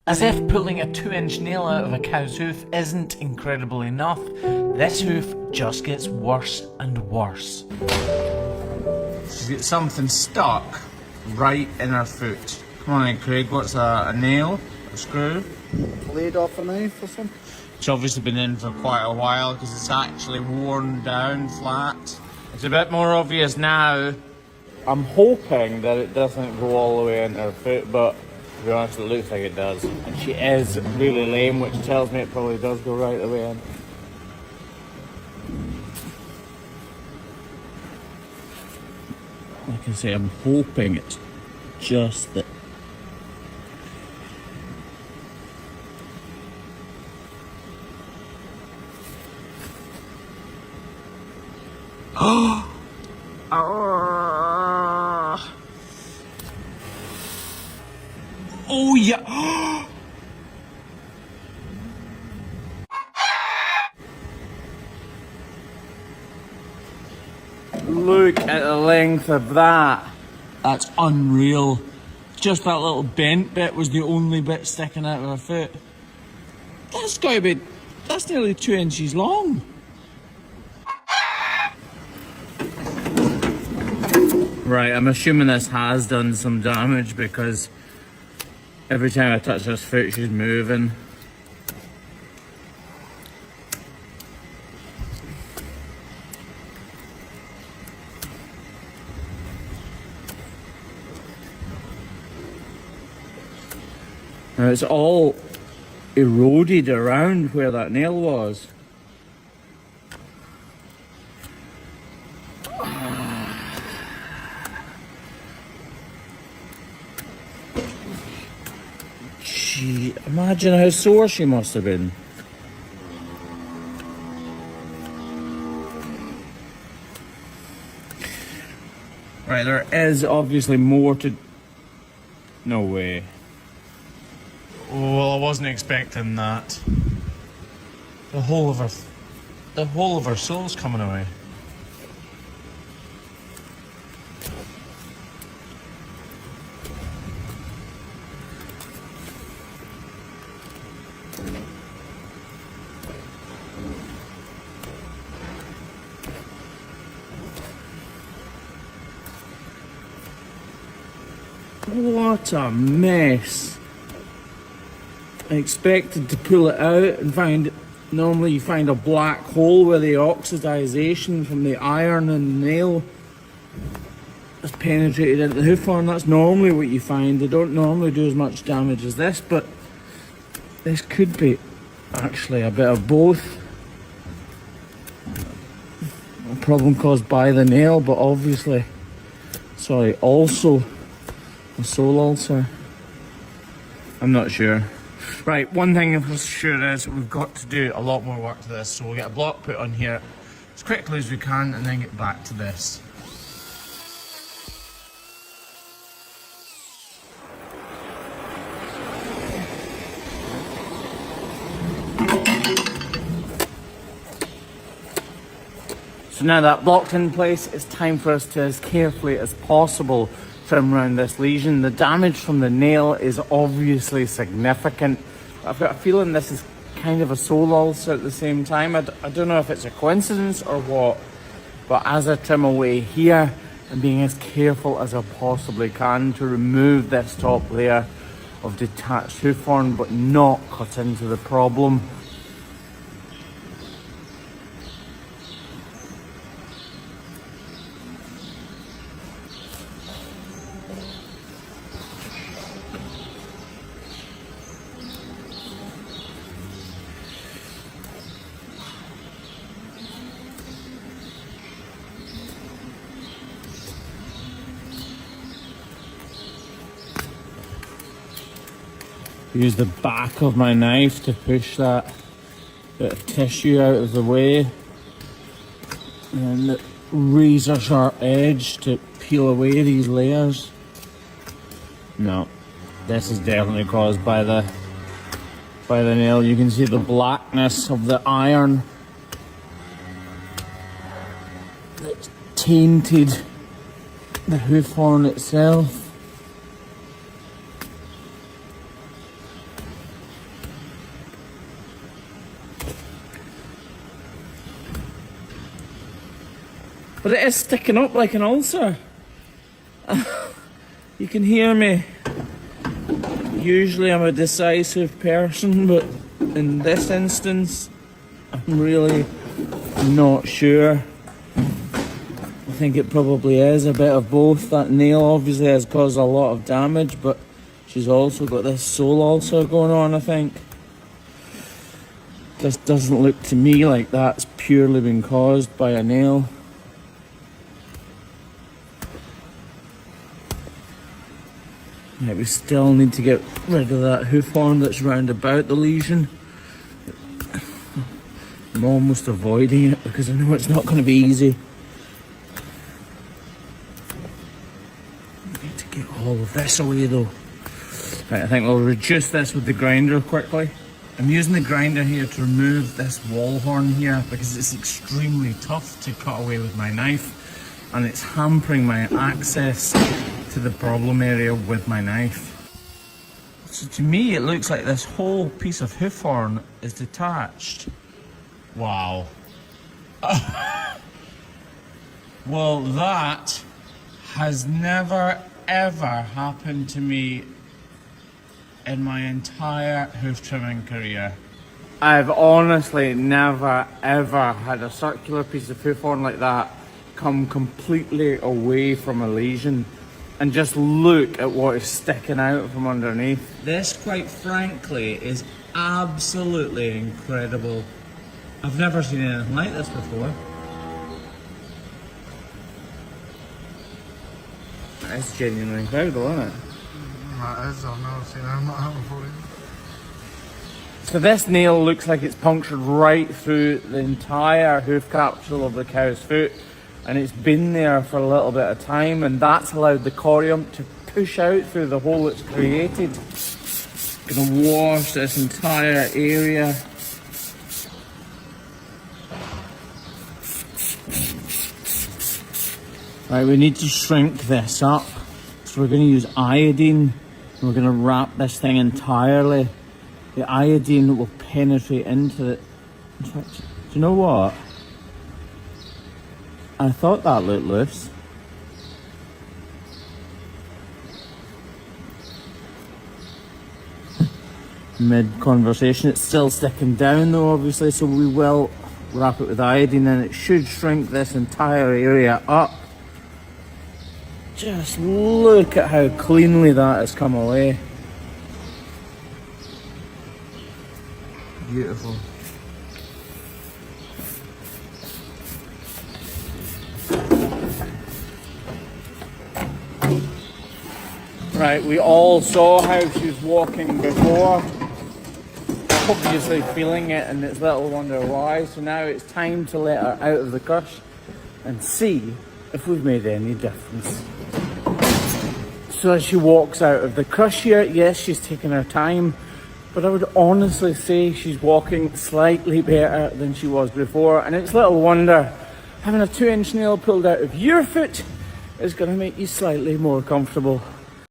As if pulling a 2-inch nail out of a cow's hoof isn't incredible enough, this hoof just gets worse and worse. She's got something stuck right in her foot. Come on then, Craig, what's a nail? A screw? Blade off a knife or something? It's obviously been in for quite a while because it's actually worn down flat. It's a bit more obvious now. I'm hoping that it doesn't go all the way into her foot, but to be honest, it looks like it does. And she is really lame, which tells me it probably does go right the way in. Like I say, I'm hoping it's just that. Oh! Oh yeah! Look at the length of that. That's unreal. Just that little bent bit was the only bit sticking out of her foot. That's gotta be, that's nearly 2 inches long. Right, I'm assuming this has done some damage because every time I touch this foot, she's moving. Now it's all eroded around where that nail was. Gee, imagine how sore she must have been. Right, there is obviously more to... No way. Well, I wasn't expecting that. The whole of her soul's coming away. What a mess. I expected to pull it out and find, normally you find a black hole where the oxidization from the iron and the nail has penetrated into the hoof horn. That's normally what you find. They don't normally do as much damage as this, but this could be actually a bit of both. A problem caused by the nail, but obviously, sorry, also a sole ulcer. I'm not sure. Right, one thing for sure is we've got to do a lot more work to this, so we'll get a block put on here as quickly as we can and then get back to this. So now that block's in place, it's time for us to, as carefully as possible, trim around this lesion. The damage from the nail is obviously significant. I've got a feeling this is kind of a sole ulcer at the same time. I don't know if it's a coincidence or what, but as I trim away here, I'm being as careful as I possibly can to remove this top layer of detached hoof horn, but not cut into the problem. Use the back of my knife to push that bit of tissue out of the way, and the razor sharp edge to peel away these layers. No, this is definitely caused by the nail. You can see the blackness of the iron that's tainted the hoof horn itself. But it is sticking up like an ulcer. You can hear me. Usually I'm a decisive person, but in this instance, I'm really not sure. I think it probably is a bit of both. That nail obviously has caused a lot of damage, but she's also got this sole ulcer going on, I think. This doesn't look to me like that's purely been caused by a nail. Yeah, we still need to get rid of that hoof horn that's round about the lesion. I'm almost avoiding it because I know it's not going to be easy. I need to get all of this away though. Right, I think we'll reduce this with the grinder quickly. I'm using the grinder here to remove this wall horn here because it's extremely tough to cut away with my knife and it's hampering my access to the problem area with my knife. So to me it looks like this whole piece of hoof horn is detached. Wow. Well, that has never ever happened to me in my entire hoof trimming career. I've honestly never ever had a circular piece of hoof horn like that come completely away from a lesion. And just look at what is sticking out from underneath. This, quite frankly, is absolutely incredible. I've never seen anything like this before. That's genuinely incredible, isn't it? That is, I've never seen anything like that before. So this nail looks like it's punctured right through the entire hoof capsule of the cow's foot. And it's been there for a little bit of time, and that's allowed the corium to push out through the hole it's created. Gonna wash this entire area. Right, we need to shrink this up. So we're gonna use iodine. And we're gonna wrap this thing entirely. The iodine will penetrate into it. In fact, do you know what? I thought that looked loose. Mid-conversation, it's still sticking down though, obviously, so we will wrap it with iodine and it should shrink this entire area up. Just look at how cleanly that has come away. Beautiful. Right, we all saw how she was walking before, obviously feeling it, and it's little wonder why. So now it's time to let her out of the crush and see if we've made any difference. So as she walks out of the crush here, yes, she's taking her time, but I would honestly say she's walking slightly better than she was before, and it's little wonder having a 2-inch nail pulled out of your foot is going to make you slightly more comfortable.